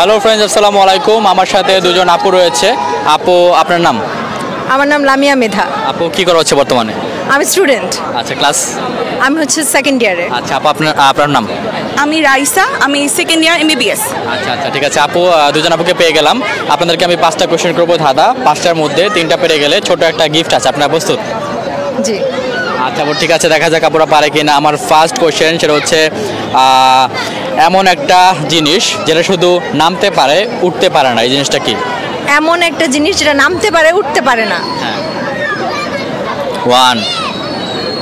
Hello friends, আসসালামু আলাইকুম। আমার সাথে দুজন আপু রয়েছে। আপু, আপনার নাম? আমার নাম লামিয়া মেধা। আপু কি করা হচ্ছে বর্তমানে? আমি স্টুডেন্ট। আচ্ছা, ক্লাস? আমি হচ্ছে সেকেন্ড ইয়ারে। আচ্ছা আপু, আপনার নাম? আমি রাইসা, আমি সেকেন্ড ইয়ার MBBS। আচ্ছা আচ্ছা, ঠিক আছে আপু। দুজন আপুকে পেয়ে গেলাম। আপনাদেরকে আমি 5টা কোয়েশ্চেন করবো ধাঁধা। 5টার মধ্যে 3টা পেরে গেলে ছোট একটা গিফট আছে। আপনারা প্রস্তুত? জি। আচ্ছা আপু, ঠিক আছে, দেখা যাক আপুরা পারে কিনা। আমার ফার্স্ট কোয়েশ্চেন সেটা হচ্ছে এমন একটা জিনিস যেটা শুধু নামতে পারে, উঠতে পারে না, এই জিনিসটা কি? এমন একটা জিনিস যেটা নামতে পারে উঠতে পারে না। হ্যাঁ। 1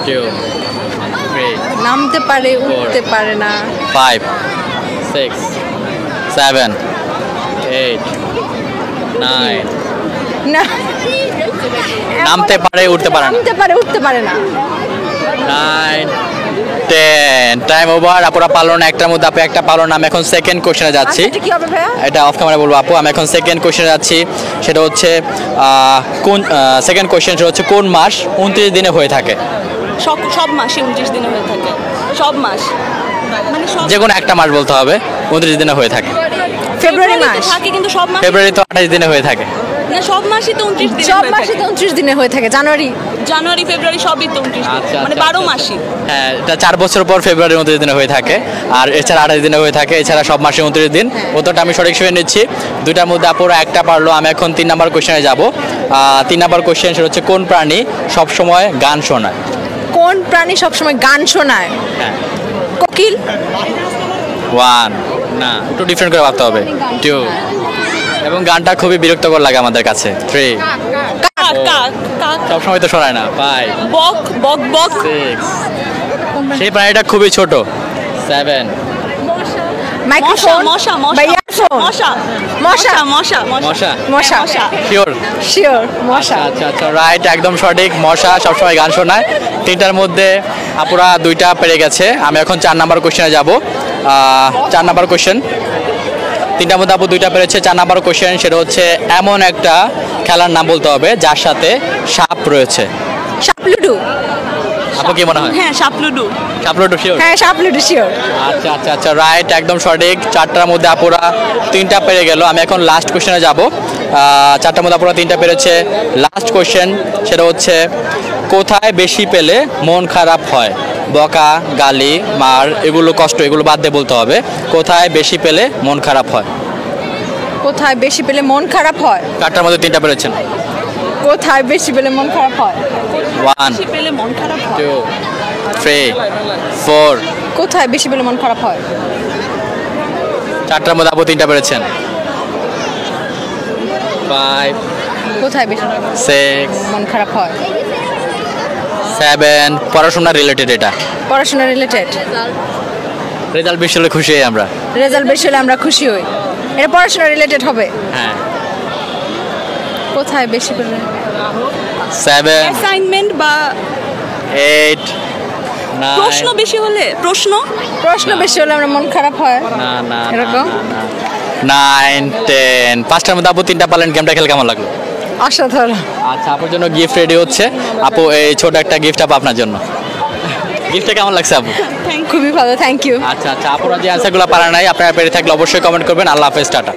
2 3 নামতে পারে উঠতে পারে না। 5 6 7 8 9 না, নামতে পারে উঠতে পারে না। নামতে পারে উঠতে পারে না। 9 10 টাইম ওভার। আপুরা পারলো না, একটার মধ্যে আপু একটা পারলো না। আমি এখন সেকেন্ড কোশ্চেনে যাচ্ছি। আচ্ছা, এটা কি হবে ভাইয়া? এটা অফ ক্যামেরা বলবো আপু। আমি এখন সেকেন্ড কোশ্চেনে যাচ্ছি। সেটা হচ্ছে কোন সেকেন্ড কোশ্চেন সেটা হচ্ছে কোন মাস 29 দিনে হয়ে থাকে? সব মাসে 29 দিনে হয়ে থাকে। সব মাস মানে সব যে কোনো একটা মাস বলতে হবে 29 দিনে হয়ে থাকে। ফেব্রুয়ারি মাস। থাকে, কিন্তু সব মাস ফেব্রুয়ারি তো 28 দিনে হয়ে থাকে। না, সব মাসই তো 29 দিনে সব হয়ে মাসে থাকে। 29 দিনে হয়ে থাকে। জানুয়ারি ফেব্রুয়ারি সবই তো 29 দিন, আচ্ছা, মানে আচ্ছা, 12 আচ্ছা। মাসই। হ্যাঁ, এটা 4 বছর পর ফেব্রুয়ারি 29 দিনে হয়ে থাকে। আর এছাড়া 28 দিনে হয়ে থাকে। এছাড়া সব মাসে 29 দিন। উত্তরটা আমি সঠিক শুনে নিচ্ছি। দুইটার মধ্যে আপুরা একটা পারলো। আমি এখন 3 নাম্বার কোশ্চেনে যাব। 3 নাম্বার কোশ্চেন সেটা হচ্ছে কোন প্রাণী সবসময় গান শোনায়? কোন প্রাণী সবসময় গান শোনায়? হ্যাঁ। কোকিল। 1 না, একটু ডিফারেন্ট করে ভাবতে হবে। 2 এবং গানটা খুবই বিরক্তকর লাগে আমাদের কাছে। 3 কাক কাক কাক সবসময় তো শোনায় না। 5 বক বক বক 6 সেই প্রাণীটা খুবই ছোট। 7 মাইক্রোফোন। মশা মশা বা ইয়ারফোন। মশা মশা। মশা মশা। মশা। মশা শিওর? শিওর মশা। আচ্ছা আচ্ছা, রাইট, একদম সঠিক। মশা সবসময় গান শোনায়। 3টার মধ্যে আপুরা 2টা পেরে গেছে। আমি এখন 4 নাম্বার কোশ্চেনে যাব। 4 নাম্বার কোশ্চেন। 3টার মধ্যে আপু 2টা পেরেছে। 4 নাম্বার কোশ্চেন সেটা হচ্ছে এমন একটা খেলার নাম বলতে হবে যার সাথে সাপ রয়েছে। সাপলুডু। আপু কি মনে হয়? হ্যাঁ, সাপলুডু। সাপলুডু শিওর? হ্যাঁ, সাপলুডু শিওর। আচ্ছা আচ্ছা আচ্ছা, রাইট, একদম সঠিক। 4টার মধ্যে আপুরা 3টা পেরে গেল। আমি এখন লাস্ট কোশ্চেনে যাব। 4টার মধ্যে আপুরা 3টা পেরেছে। লাস্ট কোশ্চেন সেটা হচ্ছে কোথায় বেশি পেলে মন খারাপ হয়? বকা, গালি, মার, এগুলো কষ্ট, এগুলো বাদ দিয়ে বলতে হবে। কোথায় বেশি পেলে মন খারাপ হয়? কোথায় বেশি পেলে মন খারাপ হয়? 4টার মধ্যে 3টা পেরেছেন। কোথায় বেশি পেলে মন খারাপ হয়? 1 বেশি পেলে মন খারাপ হয়। 2 3 4 কোথায় বেশি পেলে মন খারাপ হয়? 4টার মধ্যে আপু 3টা পেরেছেন। 5 কোথায় বেশি 6 মন খারাপ হয়? 7 পড়াশোনা রিলেটেড। এটা পড়াশোনা রিলেটেড। রেজাল্ট বেশি হলে খুশি হই আমরা। রেজাল্ট বেশি হলে আমরা খুশি হই। এটা পড়াশোনা রিলেটেড হবে। হ্যাঁ। কোথায় বেশি পেলে? 7 অ্যাসাইনমেন্ট বা 8 9 প্রশ্ন বেশি হলে প্রশ্ন বেশি হলে আমরা মন খারাপ হয়। না না এরকম? 9 10 5টার মধ্যে আপু 3টা পারলেন। গেমটা খেলে কেমন লাগলো? অসাধারণ। আচ্ছা, আপুর জন্য গিফট রেডি হচ্ছে। আপু, এই ছোট একটা গিফট আপু আপনার জন্য। গিফটটা কেমন লাগছে আপু? খুবই ভালো, থ্যাংক ইউ। আচ্ছা আচ্ছা, আপুরা যে অ্যান্সারগুলো পারা নাই, আপনারা পেরে থাকলে অবশ্যই কমেন্ট করবেন। আল্লাহ হাফেজ, টাটা।